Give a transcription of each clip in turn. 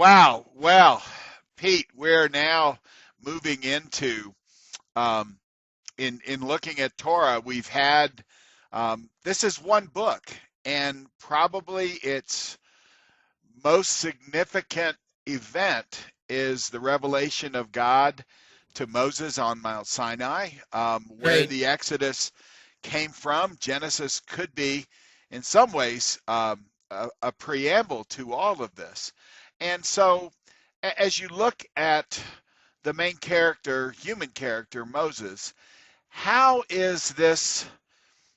Wow. Well, Pete, we're now moving into um, in looking at Torah. We've had this is one book, and probably its most significant event is the revelation of God to Moses on Mount Sinai, where Right. the Exodus came from. Genesis could be, in some ways, a preamble to all of this. And so, as you look at the main character, human character, Moses, how is this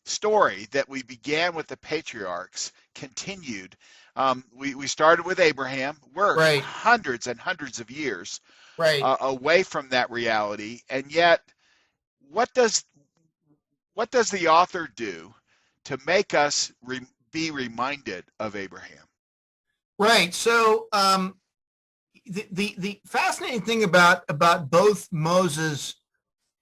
story that we began with the patriarchs continued? We started with Abraham. We're Right. hundreds and hundreds of years Right. away from that reality, and yet, what does what does the author do to make us be reminded of Abraham? Right. So the fascinating thing about both Moses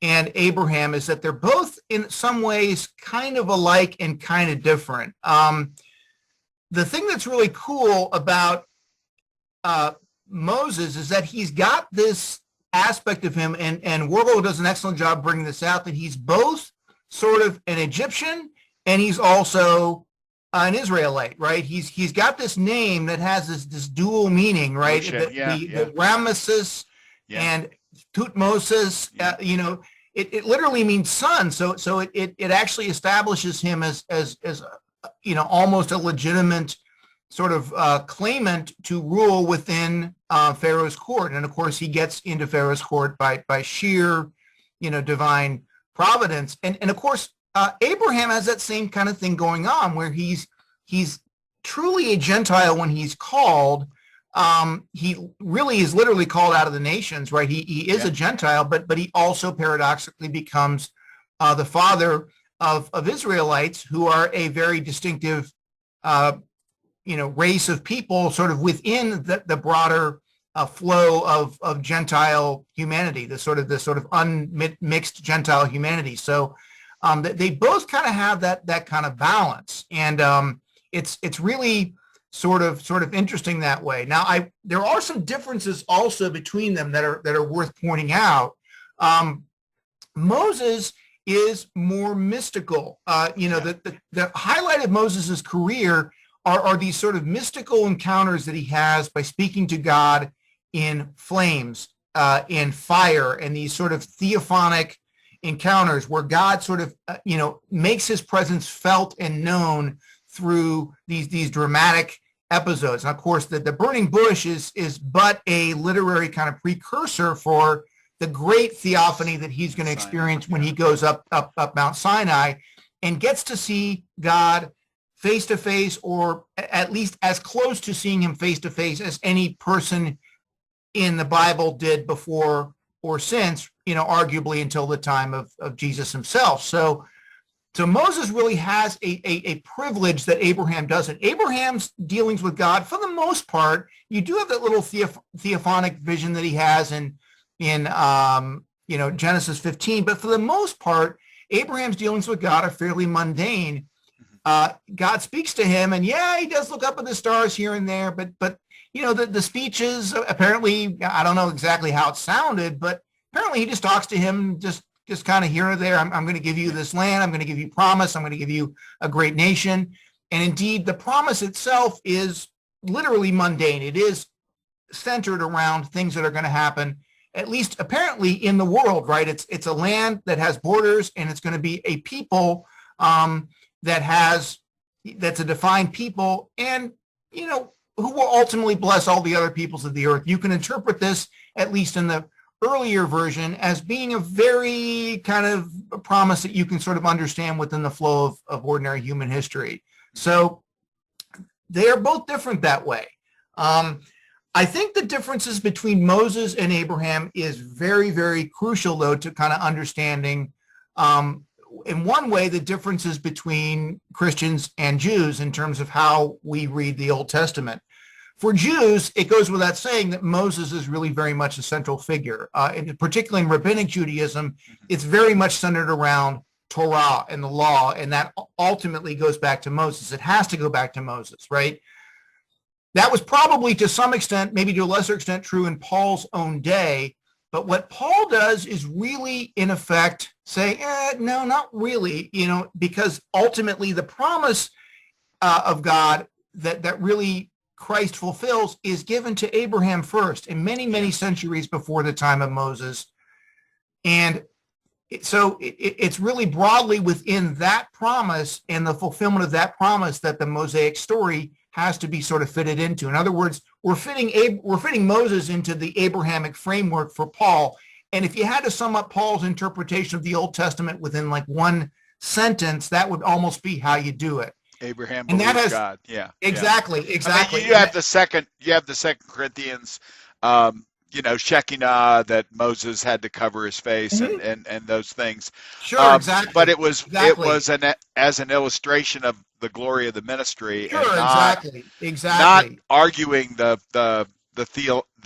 and Abraham is that they're both in some ways kind of alike and kind of different. The thing that's really cool about uh, Moses is that he's got this aspect of him, and Warlow does an excellent job bringing this out, that he's both sort of an Egyptian and he's also an Israelite, right? He's got this name that has this dual meaning, right? Moshe, yeah, The yeah, Ramesses yeah, and Tutmosis, yeah. it literally means son. So it actually establishes him as almost a legitimate sort of claimant to rule within Pharaoh's court. And of course, he gets into Pharaoh's court by sheer, divine providence. And of course, Abraham has that same kind of thing going on, where he's truly a Gentile when he's called. He really is literally called out of the nations, right? He is Yeah. a Gentile, but he also paradoxically becomes the father of Israelites, who are a very distinctive race of people sort of within the broader flow of Gentile humanity, the sort of unmixed Gentile humanity. So they both kind of have that kind of balance, and it's really sort of interesting that way. Now, there are some differences also between them that are worth pointing out. Moses is more mystical. Yeah. The highlight of Moses's career are these sort of mystical encounters that he has by speaking to God in flames, in fire, and these sort of theophanic encounters where God sort of, makes his presence felt and known through these dramatic episodes. And of course, the burning bush is but a literary kind of precursor for the great theophany that he's going to Sinai, experience when yeah. he goes up Mount Sinai and gets to see God face to face, or at least as close to seeing him face to face as any person in the Bible did before or since, arguably until the time of Jesus himself. So Moses really has a privilege that Abraham doesn't. Abraham's dealings with God, for the most part, you do have that little theophanic vision that he has in Genesis 15, but for the most part, Abraham's dealings with God are fairly mundane. God speaks to him, and yeah, he does look up at the stars here and there, but the speeches, apparently, I don't know exactly how it sounded, but apparently he just talks to him just kind of here or there. I'm going to give you this land. I'm going to give you promise. I'm going to give you a great nation. And indeed, the promise itself is literally mundane. It is centered around things that are going to happen, at least apparently in the world, right? It's a land that has borders, and it's going to be a people that's a defined people, and who will ultimately bless all the other peoples of the earth. You can interpret this, at least in the earlier version, as being a very kind of a promise that you can sort of understand within the flow of ordinary human history. So they are both different that way. I think the differences between Moses and Abraham is very, very crucial, though, to kind of understanding, in one way, the differences between Christians and Jews in terms of how we read the Old Testament. For Jews, it goes without saying that Moses is really very much a central figure. And particularly in Rabbinic Judaism, it's very much centered around Torah and the law, and that ultimately goes back to Moses. It has to go back to Moses, right? That was probably to some extent, maybe to a lesser extent, true in Paul's own day. But what Paul does is really, in effect, say, no, not really, because ultimately the promise of God that really Christ fulfills is given to Abraham first and many, Yeah. many centuries before the time of Moses. And so it's really broadly within that promise and the fulfillment of that promise that the Mosaic story has to be sort of fitted into. In other words, we're fitting Moses into the Abrahamic framework for Paul. And if you had to sum up Paul's interpretation of the Old Testament within like one sentence, that would almost be how you do it. Abraham And that believed has God. Yeah. Yeah. exactly. You have the second Corinthians, Shekinah, that Moses had to cover his face, Mhm. and those things. Sure, But exactly, it exactly. was as an illustration of the glory of the ministry, and Sure, exactly, not exactly. arguing the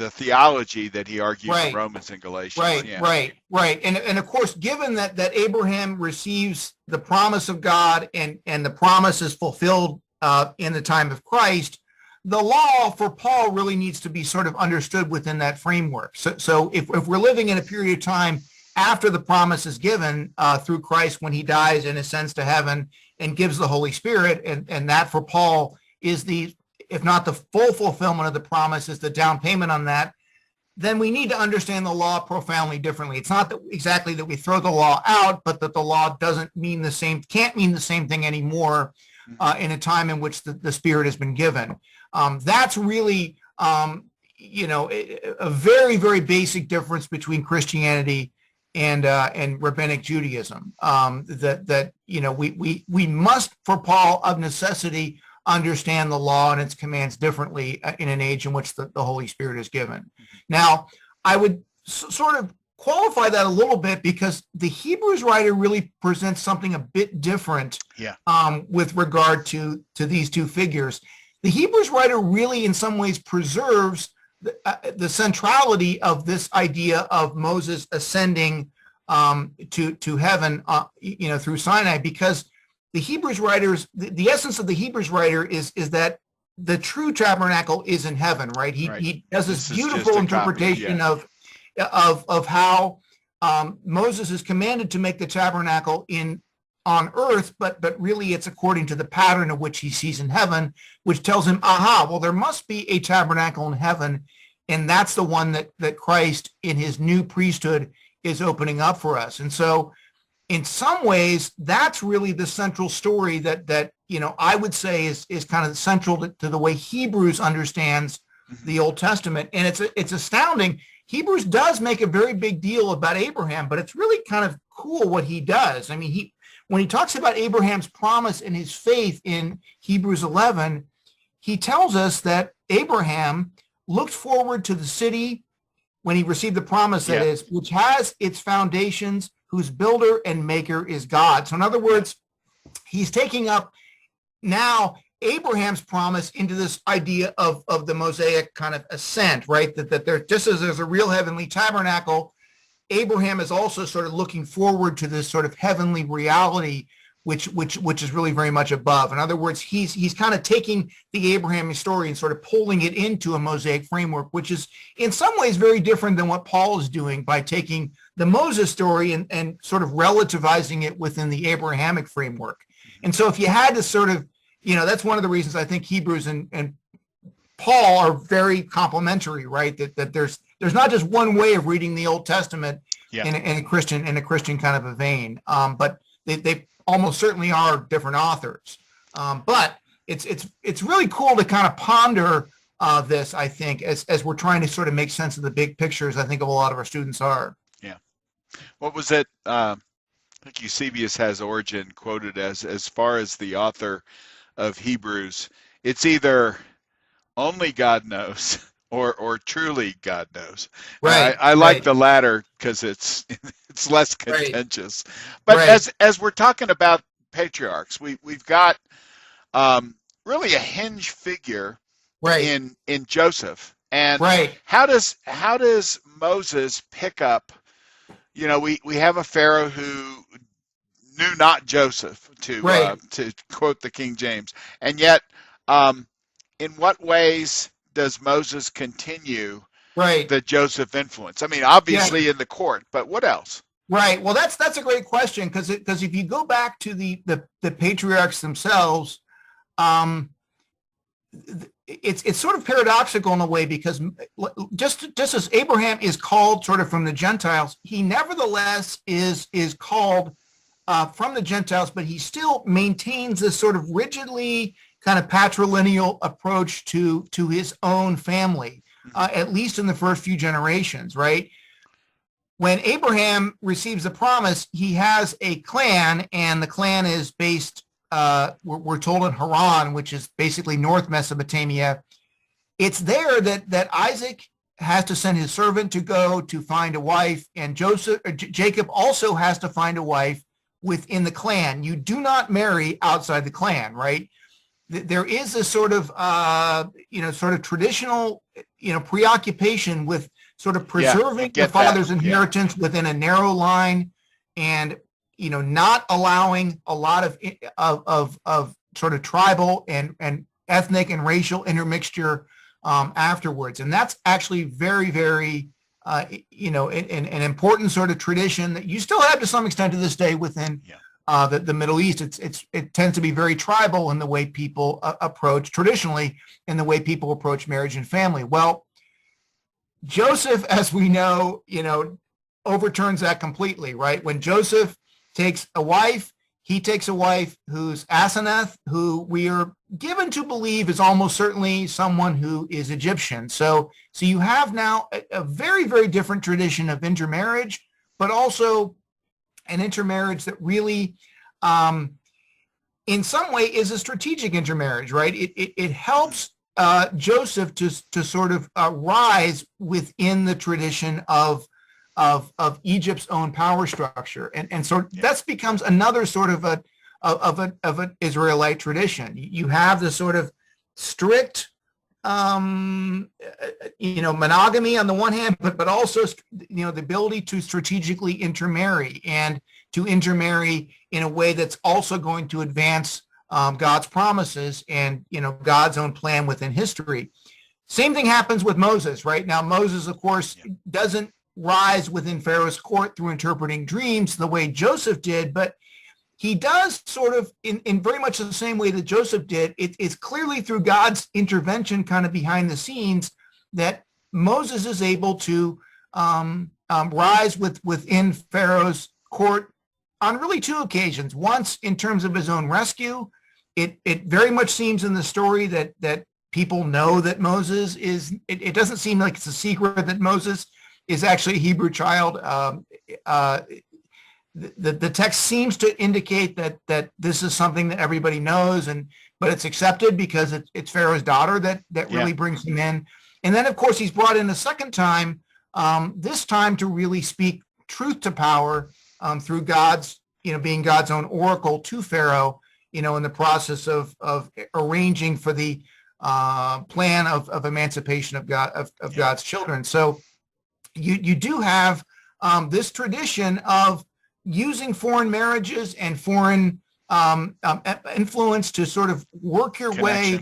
theology that he argues in Right. Romans and Galatians. Right, Yeah. right, right. And of course, given that Abraham receives the promise of God and the promise is fulfilled in the time of Christ, the law for Paul really needs to be sort of understood within that framework. So if we're living in a period of time after the promise is given through Christ when he dies and ascends to heaven and gives the Holy Spirit, and that for Paul is if not the full fulfillment of the promise, is the down payment on that, then we need to understand the law profoundly differently. It's not that exactly that we throw the law out, but that the law can't mean the same thing anymore Hmm. in a time in which the Spirit has been given. That's really, a very, very basic difference between Christianity and rabbinic Judaism. We must, for Paul, of necessity, understand the law and its commands differently in an age in which the Holy Spirit is given. Now, I would sort of qualify that a little bit because the Hebrews writer really presents something a bit different Yeah. with regard to these two figures. The Hebrews writer really, in some ways, preserves the centrality of this idea of Moses ascending to heaven, through Sinai, because the Hebrews writers, the essence of the Hebrews writer is that the true tabernacle is in heaven, right? Right. He does this This is just beautiful a copy. interpretation Yeah. of how Moses is commanded to make the tabernacle on earth, but really it's according to the pattern of which he sees in heaven, which tells him, aha, well, there must be a tabernacle in heaven, and that's the one that Christ in his new priesthood is opening up for us. And so in some ways, that's really the central story that I would say is kind of central to the way Hebrews understands Hmm. the Old Testament. And it's astounding. Hebrews does make a very big deal about Abraham, but it's really kind of cool what he does. I mean, when he talks about Abraham's promise and his faith in Hebrews 11, he tells us that Abraham looked forward to the city when he received the promise, that Yeah. is, which has its foundations, whose builder and maker is God. So in other Yeah. words, he's taking up now Abraham's promise into this idea of the Mosaic kind of ascent, right? That there, just as there's a real heavenly tabernacle, Abraham is also sort of looking forward to this sort of heavenly reality, which is really very much above. In other words, he's kind of taking the Abrahamic story and sort of pulling it into a Mosaic framework, which is in some ways very different than what Paul is doing by taking the Moses story and sort of relativizing it within the Abrahamic framework. Hmm. And so if you had to sort of, that's one of the reasons I think Hebrews and Paul are very complementary, right? That there's not just one way of reading the Old Testament Yeah. in a Christian kind of a vein, but they almost certainly are different authors. But it's really cool to kind of ponder this. I think as we're trying to sort of make sense of the big pictures, I think a lot of our students are. Yeah. What was it? I think Eusebius has Origen quoted as far as the author of Hebrews, it's either only God knows or truly God knows. And Right, I like right, the latter because it's less right, contentious. But right, as we're talking about patriarchs, we've got really a hinge figure right, in Joseph. And right, how does Moses pick up? We have a Pharaoh who knew not Joseph, right, to quote the King James, and yet um, in what ways does Moses continue Right. the Joseph influence? I mean, Yeah. obviously in the court, but what else? Right. Well, that's a great question because if you go back to the patriarchs themselves, um, it's sort of paradoxical in a way because just as Abraham is called sort of from the Gentiles, he nevertheless is called from the Gentiles, but he still maintains this sort of rigidly kind of patrilineal approach to his own family, at least in the first few generations, right? When Abraham receives the promise, he has a clan, and the clan is based, we're told, in Haran, which is basically North Mesopotamia. It's there that Isaac has to send his servant to go to find a wife, and Jacob also has to find a wife within the clan. You do not marry outside the clan, right? There is this sort of, sort of traditional, preoccupation with sort of preserving the father's inheritance within a narrow line, and not allowing a lot of sort of tribal and ethnic and racial intermixture afterwards. And that's actually very, very an important sort of tradition that you still have to some extent to this day within the Middle East. It tends to be very tribal in the way people approach traditionally, in the way people approach marriage and family. Well, Joseph, as we know, overturns that completely, right? When Joseph takes a wife, he takes a wife who's Asenath, who we are given to believe is almost certainly someone who is Egyptian. So you have now a very, very different tradition of intermarriage, but also an intermarriage that really, in some way, is a strategic intermarriage, right? It helps Joseph to sort of rise within the tradition of Egypt's own power structure, and so that becomes another sort of an Israelite tradition. You have this sort of strict, monogamy on the one hand, but also the ability to strategically intermarry, and to intermarry in a way that's also going to advance God's promises and God's own plan within history. Same thing happens with Moses, right? Now Moses, of course, doesn't rise within Pharaoh's court through interpreting dreams the way Joseph did, but he does sort of in very much the same way that Joseph did. It's clearly through God's intervention kind of behind the scenes that Moses is able to rise within Pharaoh's court on really two occasions. Once in terms of his own rescue. It very much seems in the story that people know that Moses is, it doesn't seem like it's a secret that Moses is actually a Hebrew child. The text seems to indicate that this is something that everybody knows, but it's accepted because it's Pharaoh's daughter that really brings him in. And then, of course, he's brought in a second time, this time to really speak truth to power through God's, being God's own oracle to Pharaoh, in the process of arranging for the plan of emancipation of God's children. So you do have this tradition of using foreign marriages and foreign influence to sort of work your way,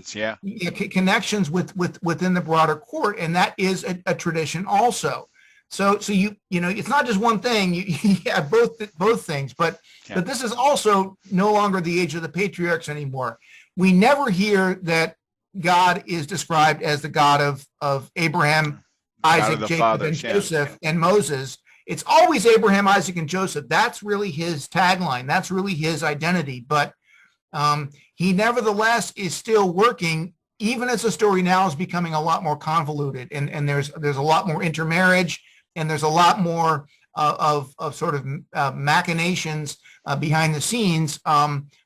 connections within the broader court, and that is a tradition also. So it's not just one thing. You have both things, but this is also no longer the age of the patriarchs anymore. We never hear that God is described as the God of Abraham, Isaac, Jacob, and Joseph, and Moses. It's always Abraham, Isaac, and Joseph. That's really his tagline. That's really his identity. But he nevertheless is still working, even as the story now is becoming a lot more convoluted, and there's a lot more intermarriage, and there's a lot more of sort of machinations behind the scenes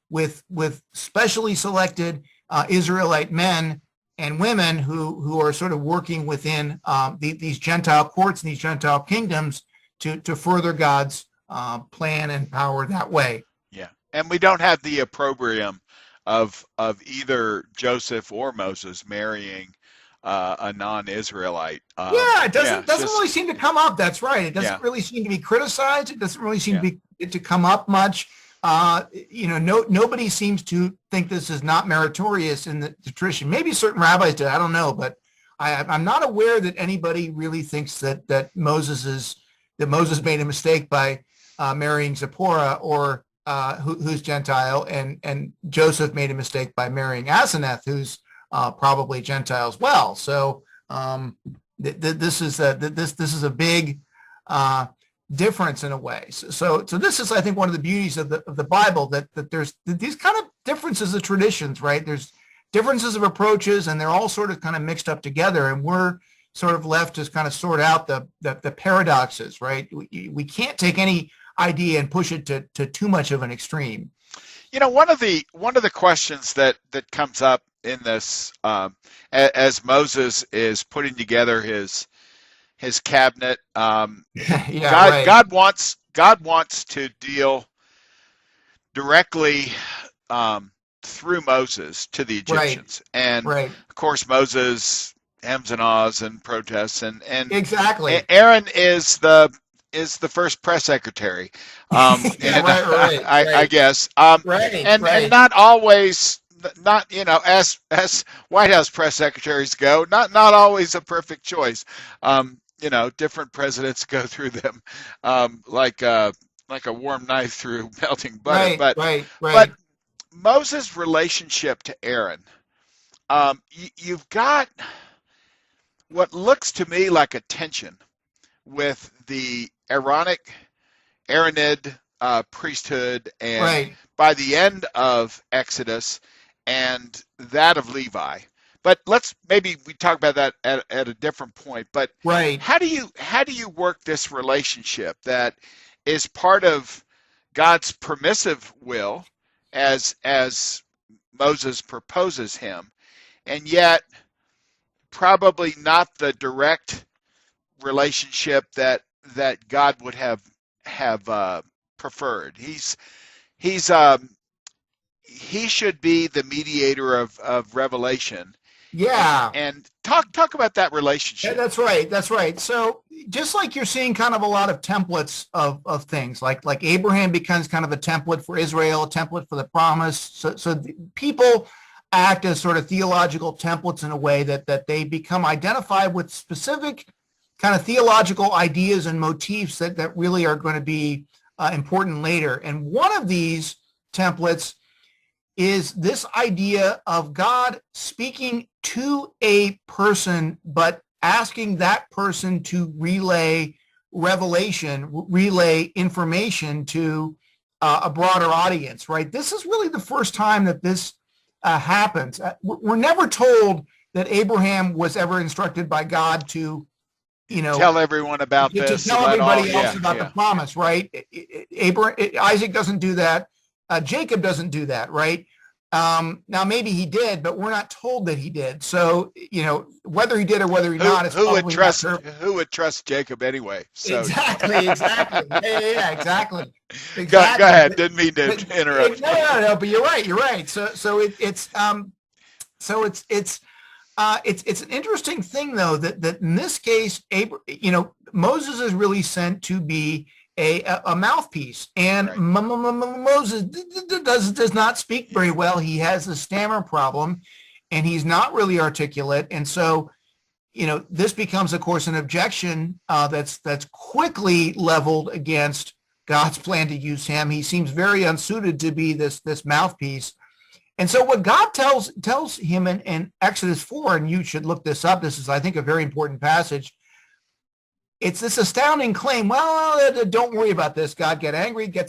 with specially selected Israelite men and women who are sort of working within these Gentile courts and these Gentile kingdoms to further God's plan and power that way. Yeah, and we don't have the opprobrium of either Joseph or Moses marrying a non-Israelite. It doesn't really seem to come up. That's right. It doesn't really seem to be criticized. It doesn't really seem to come up much. nobody seems to think this is not meritorious in the tradition. Maybe certain rabbis did, I don't know, but I'm not aware that anybody really thinks that Moses made a mistake by marrying Zipporah, or who's Gentile, and Joseph made a mistake by marrying Asenath, who's probably Gentile as well. So this is a big difference in a way. So this is, I think, one of the beauties of the Bible, that there's these kind of differences of traditions, right? There's differences of approaches, and they're all sort of kind of mixed up together, and we're sort of left to kind of sort out the paradoxes, right? We can't take any idea and push it to too much of an extreme. One of the questions that comes up in this, as Moses is putting together his cabinet, Yeah, right. God wants to deal directly through Moses to the Egyptians, and Right. of course Moses hems and ahs and protests, and Exactly. Aaron is the first press secretary, Yeah, and right. I guess, Right. and not always, not as White House press secretaries go, not always a perfect choice. Different presidents go through them, like a warm knife through melting butter. But Moses' relationship to Aaron, you've got what looks to me like a tension with the Aaronid priesthood, and Right. by the end of Exodus, and that of Levi. But maybe we talk about that at a different point. But Right. how do you work this relationship that is part of God's permissive will, as Moses proposes him, and yet probably not the direct relationship that God would have preferred? He should be the mediator of revelation, Yeah. and talk about that relationship. That's right. That's right. So just like you're seeing kind of a lot of templates of things, like Abraham becomes kind of a template for Israel, a template for the promise. So people act as sort of theological templates in a way that they become identified with specific kind of theological ideas and motifs that really are going to be important later. And one of these templates is this idea of God speaking to a person, but asking that person to relay revelation, relay information to a broader audience, right? This is really the first time that this happens. We're never told that Abraham was ever instructed by God to, tell everyone about this, to tell everybody else about the promise, right? Isaac doesn't do that. Jacob doesn't do that, right? Now maybe he did, but we're not told that he did. So, whether he did or whether he not, who would trust Jacob anyway? So. Exactly. Yeah, exactly. Go ahead. Didn't mean to interrupt. No, but you're right. So it's an interesting thing, though, that in this case, Moses is really sent to be a mouthpiece, and right. Moses does not speak very well. He has a stammer problem, and he's not really articulate. And so, this becomes, of course, an objection that's quickly leveled against God's plan to use him. He seems very unsuited to be this mouthpiece. And so what God tells him in Exodus 4, and you should look this up, this is, I think, a very important passage. It's this astounding claim. Well, don't worry about this. God gets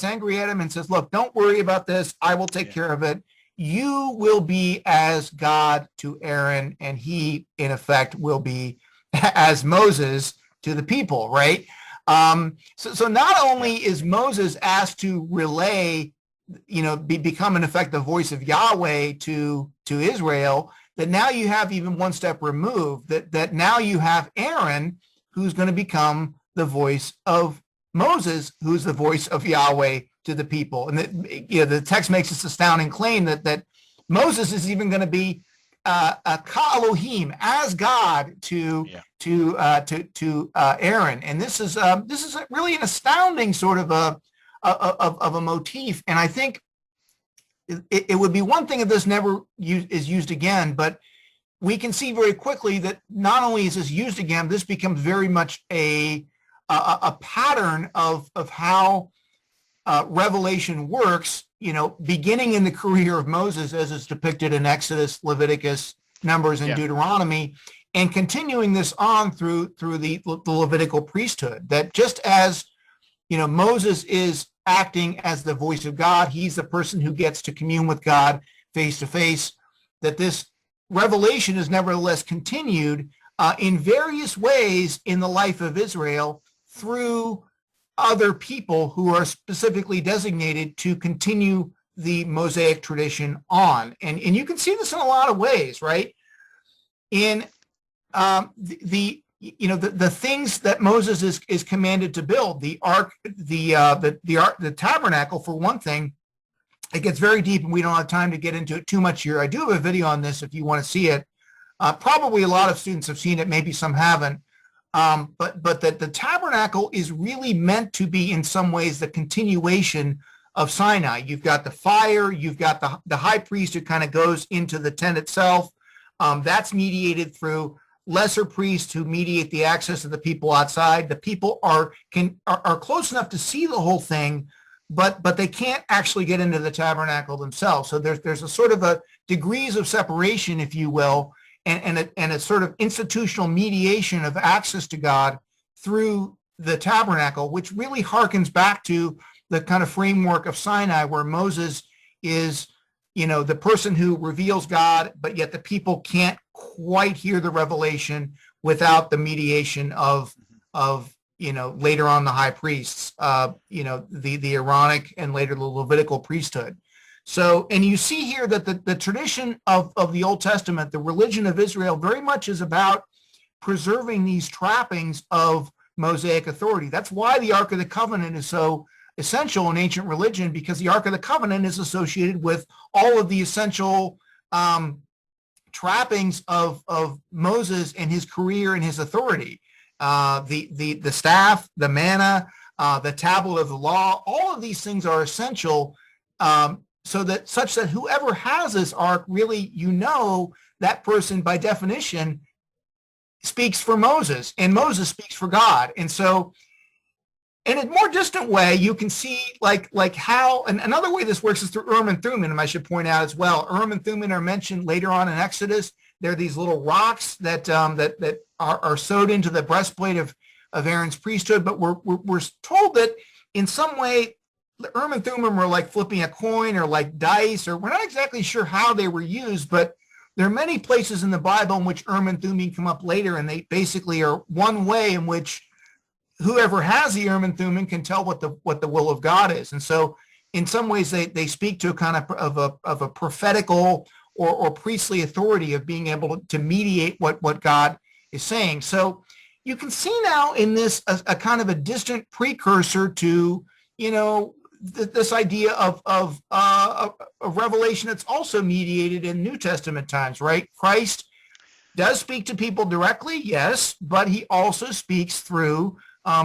angry at him and says, look, don't worry about this. I will take care of it. You will be as God to Aaron, and he, in effect, will be as Moses to the people, right? So not only is Moses asked to relay, become, in effect, the voice of Yahweh to Israel, that now you have even one step removed, that now you have Aaron, who's going to become the voice of Moses, who's the voice of Yahweh to the people. And the text makes this astounding claim that Moses is even going to be a ka Elohim, as God to Aaron. And this is really an astounding sort of of a motif. And I think it would be one thing if this never is used again, but we can see very quickly that not only is this used again, this becomes very much a pattern of how revelation works, beginning in the career of Moses as it's depicted in Exodus, Leviticus, Numbers, and Deuteronomy, and continuing this on through the Levitical priesthood. That just as Moses is acting as the voice of God, he's the person who gets to commune with God face to face, that this revelation is nevertheless continued in various ways in the life of Israel through other people who are specifically designated to continue the Mosaic tradition on. And you can see this in a lot of ways, right? In the things that Moses is commanded to build, the ark, the tabernacle, for one thing. It gets very deep, and we don't have time to get into it too much here. I do have a video on this if you want to see it. Probably a lot of students have seen it, maybe some haven't. But that the tabernacle is really meant to be, in some ways, the continuation of Sinai. You've got the fire, you've got the high priest who kind of goes into the tent itself. That's mediated through lesser priests who mediate the access of the people outside. The people are close enough to see the whole thing, but they can't actually get into the tabernacle themselves. So there's a sort of a degrees of separation, if you will, and a sort of institutional mediation of access to God through the tabernacle, which really harkens back to the kind of framework of Sinai, where Moses is, the person who reveals God, but yet the people can't quite hear the revelation without the mediation of later on the high priests, the Aaronic and later the Levitical priesthood. So, and you see here that the tradition of the Old Testament, the religion of Israel, very much is about preserving these trappings of Mosaic authority. That's why the Ark of the Covenant is so essential in ancient religion, because the Ark of the Covenant is associated with all of the essential trappings of Moses and his career and his authority. The staff, the manna, the tablet of the law, all of these things are essential, such that whoever has this ark, really, that person by definition speaks for Moses, and Moses speaks for God. And so, in a more distant way, you can see like how, and another way this works is through Urim and Thummim, and I should point out as well, Urim and Thummim are mentioned later on in Exodus. They're these little rocks that are sewed into the breastplate of Aaron's priesthood, but we're told that in some way the Urim and Thummim were like flipping a coin or like dice, or we're not exactly sure how they were used, but there are many places in the Bible in which Urim and Thummim come up later, and they basically are one way in which whoever has the Urim and Thummim can tell what the will of God is. And so in some ways they speak to a kind of a prophetical or priestly authority of being able to mediate what God is saying. So you can see now in this a kind of a distant precursor to, this idea of revelation that's also mediated in New Testament times, right? Christ does speak to people directly, yes, but he also speaks through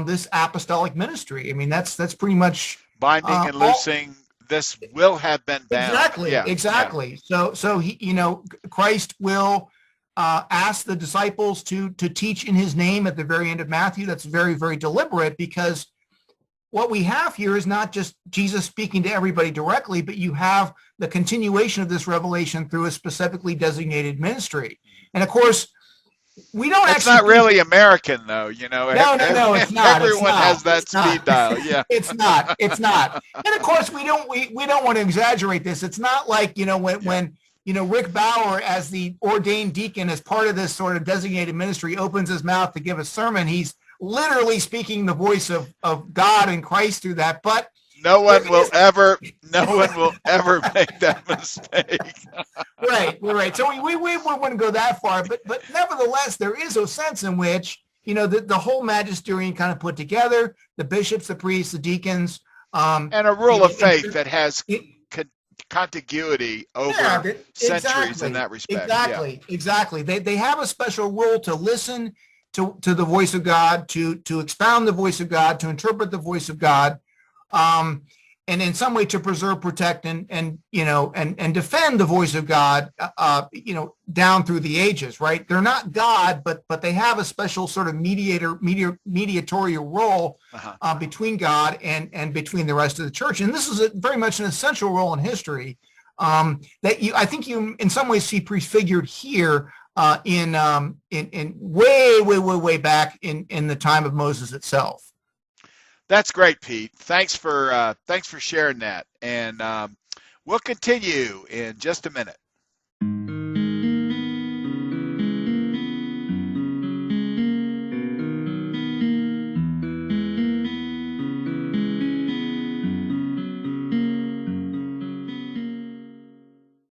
this apostolic ministry. I mean, that's pretty much binding and loosing. This will have been bound. Exactly. Yeah. So he, Christ will ask the disciples to teach in his name at the very end of Matthew. That's very, very deliberate, because what we have here is not just Jesus speaking to everybody directly, but you have the continuation of this revelation through a specifically designated ministry. And of course, we don't. It's not really American, though. No, it's not. Everyone has that speed dial. Yeah, it's not. And of course, we don't want to exaggerate this. It's not like when Rick Bauer, as the ordained deacon, as part of this sort of designated ministry, opens his mouth to give a sermon. He's literally speaking the voice of God and Christ through that. But no one will ever make that mistake. Right. So we wouldn't go that far, but nevertheless, there is a sense in which, the whole magisterium kind of put together, the bishops, the priests, the deacons. And a rule of faith that has contiguity over centuries in that respect. Exactly. They have a special rule to listen to the voice of God, to expound the voice of God, to interpret the voice of God. and in some way to preserve, protect, and defend the voice of God, down through the ages. Right? They're not God, but they have a special sort of mediatorial role between God and between the rest of the church. And this is very much an essential role in history that I think you in some ways see prefigured here in way back in the time of Moses itself. That's great, Pete. Thanks for sharing that, and we'll continue in just a minute.